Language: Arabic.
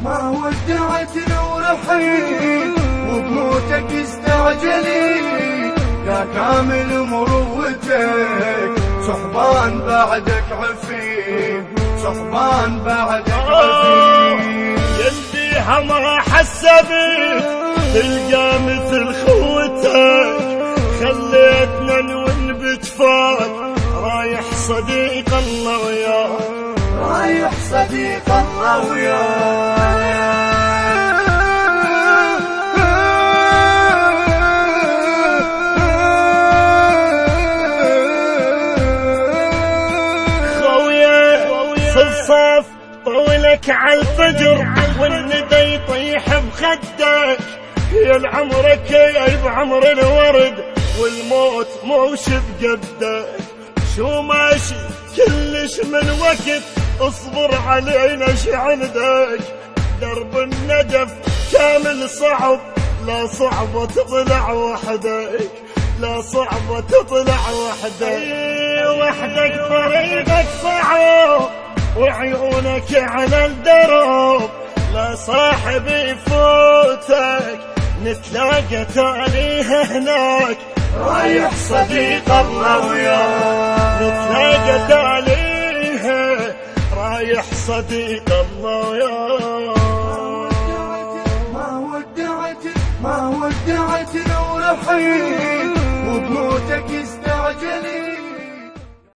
ما ودعتنا ورحيل وبموتك استعجلي يا كامل مروتك صحبان بعدك عفيف صحبان بعدك عفيف يلبيها ما حسبي تلقى مثل خوتك خليتنا نون بجفاك رايح صديق الله وياك رايح صديق الله وياك صف طولك عالفجر والندى يطيح بخدك يا عمرك يا بعمر الورد والموت موش بقدك شو ماشي كلش من وقت اصبر علينا ش عندك درب الندف كامل صعب لا صعبة تطلع وحدك لا صعبة تطلع وحدك وحدك طريقك صعب وعيونك على الدرب لا صاحب يفوتك نتلاقى تاليه هناك رايح صديق الله وياك نتلاقى تاليه رايح صديق الله وياك ما ودعتنا ورحيل